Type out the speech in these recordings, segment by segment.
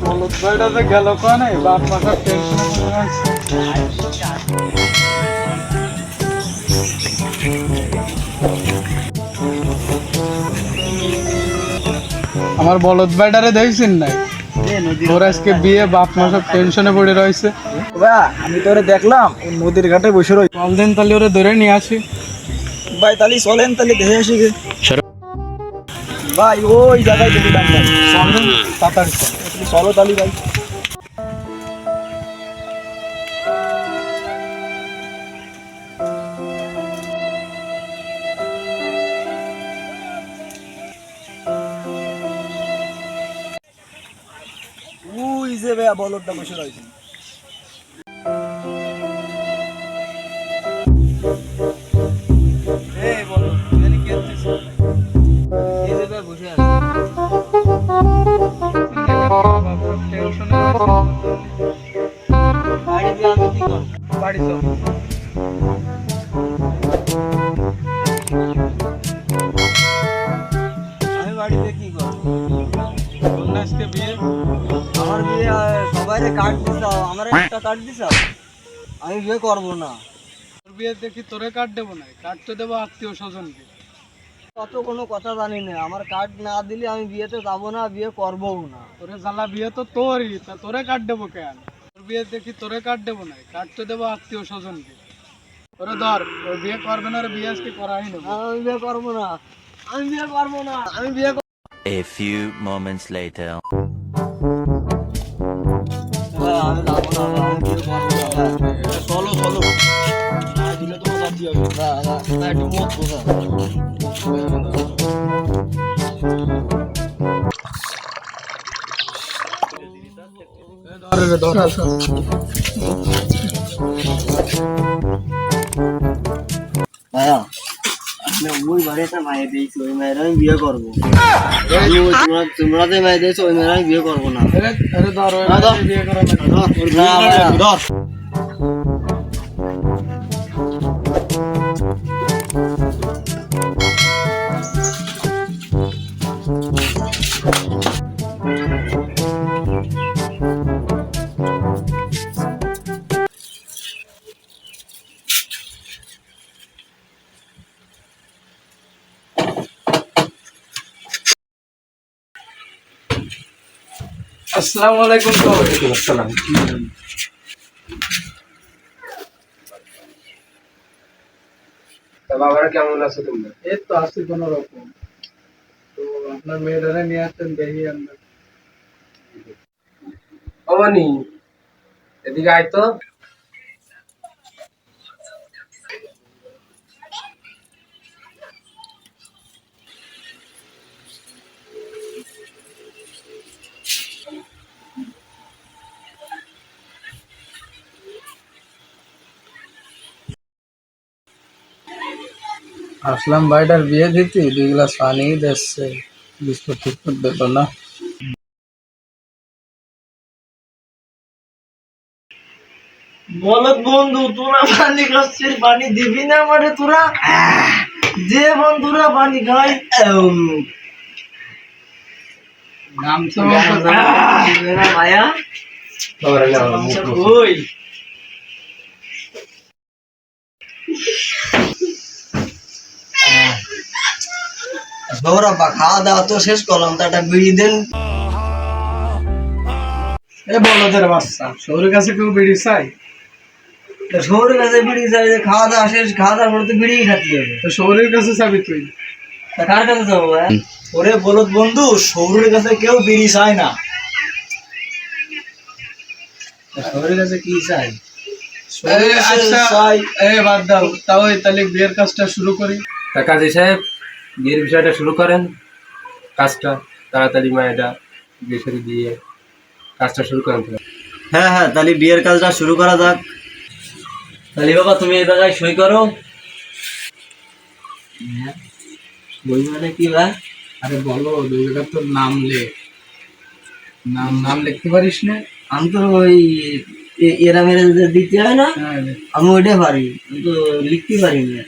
বলদ ভাইটা তো গেল কোনে বাপ মাথার টেনশন আছে। আমার বলদ ভাইটারে দেখছেন নাই? ওর আজকে বিয়ে, বাপ মা সব টেনশনে পড়ে রয়েছে। আমি তোরে দেখলাম ওই নদীর ঘাটে বসে রই। চল দিন তাহলে ওরে ধরে নিয়ে আসি। ভাই তাহলে চলেন, তাহলে দেখে আসি গে। ভাই ওই জায়গায় দেখলাম ভাই। চল দিন তাড়াতাড়ি চল। চলো তাহলে ভাই। ওই যে ভাইয়া বলদটা বসে রয়েছে। এই বলদ তুই জানি কি করছিস? এই যে ভাই বসে আছে। টেনশনে বাড়ি দিয়ে আমি কি করব? বাড়ি চল। আমি বাড়িতে কি করব? তোর না আজকে বিয়ে? আমার বিয়ে সবাইরে কার্ড দিছাও, আমার একটা কার্ড দিছাও। আমি বিয়ে করব না। তোর বিয়ে দেখি তোরে কার্ড দেবো না, কার্ড তো দেবো আত্মীয় স্বজনকে। কত কোনো কথা জানি না, আমার কার্ড না দিলে আমি বিয়েতে যাব না, বিয়ে করবও না। তোরে জ্বালা বিয়ে তো তোরই, তা তোরে কার্ড দেবো কেন? তোর বিয়ে দেখি তোরে কার্ড দেবো না, কার্ড তো দেবো আত্মীয় স্বজনকে। তোরে ধর, ওর বিয়ে করবে না, ওর বিয়ে আজকে করাই নেবো। আমি বিয়ে করব না, আমি বিয়ে করব না, আমি বিয়ে A few moments later. আমি যাব না, আমি বিয়ে করব না। চলো চলো, না দিলে তো কথা দিয়ে হবে। না একটু মত বোঝা। ধর রে ধর। ভাইয়া আপনি ওই বাড়িতে মায়ের দিয়েছি, ওই মায়ের আমি বিয়ে করবো। তোমরা যে মায়ের দিয়েছো ওই মায়ের আমি বিয়ে করবো না। আরে ধর, ওই বিয়ে করা ধর। আসসালামু আলাইকুম। তো ওয়ালাইকুম আসসালাম। তা বাবারা কেমন আছো তোমরা? এই তো আছি কোনো রকম। তো আপনার মেয়েটারে নিয়ে আসতেন, দেখি আমরা। অমানি এদিকে আয় তো। আসলাম ভাইটার বিয়ে দিতে 2 গ্লাস পানি দিচ্ছে, বিস্কুট টিস্কুট দিল না। বলত বন্ধু তোরা পানি খাচ্ছিস, পানি দিবি না আমারে তোরা? যে বন্ধুরা পানি খায় নাম তো ভাইয়া বাবারা নাও, মুখ মুখ। ওই বাবা খাওয়া দাওয়া তো শেষ করলাম, তা একটা বিড়ি দেন। এ বলদের বাচ্চা, শহরের কাছে কেউ বিড়ি চাই? শহরের কাছে বিড়ি চাই, খাওয়া দাওয়া শেষ, খাওয়া দাওয়া করে তো বিড়ি খাতে হবে। তো শহরের কাছে চাবি তুই? তা কার কাছে যাবো ভাই? ওরে বলত বন্ধু, শহরের কাছে কেউ বিড়ি চায় না। শহরের কাছে কি চাই? আচ্ছা, বাদ দাও, তাও তাহলে বিয়ের কাজটা শুরু করি। তা কাজী সাহেব বিয়ের বিষয়টা শুরু করেন, কাজটা তাড়াতাড়ি মায়েরা বিয়ে সাথে দিয়ে কাজটা শুরু করেন। হ্যাঁ হ্যাঁ, তাহলে বিয়ের কাজটা শুরু করা যাক। তাহলে বাবা তুমি এই জায়গায় সই করো। বই মানে কি ভাই? আরে বলো, 2 জায়গা তোর নাম লেখ। নাম লিখতে পারিস না? আমি তো ওই এরা মেরে দিতে হয় না, হ্যাঁ, আমি ওইটাই পারি, আমি তো লিখতে পারি না।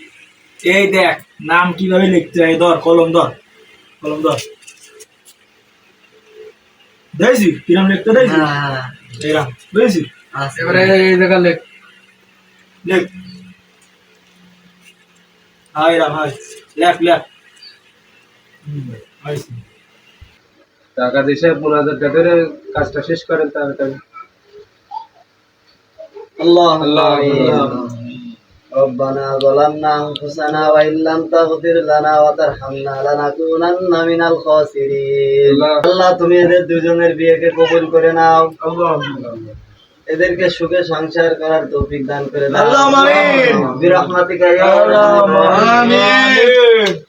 এই দেখ নাম কিভাবে লিখতে হয়, ধর কলম ধর, কলম ধর। দেখছি কিরম লিখতে দেখছি হ্যাঁ এরকম বুঝেছি আচ্ছা এবারে এই জায়গা লেখ লেখ হাই রাম হাই লেখ লেখ হয়েছে টাকা দিছে 15,000 টাকা করে কাজটা শেষ করেন তাড়াতাড়ি আল্লাহ আল্লাহ ربنا ظلمنا أنفسنا وإن لم تغفر لنا وترحمنا لنكونن من الخاسرين আল্লাহ তুমি এদের দুজনের বিয়েকে কবুল করে নাও এদেরকে সুখে সংসার করার তৌফিক দান করে দাও আল্লাহুম্মা আমিন বিরহমাতিকা ইয়া আরহামার রাহিমিন আমিন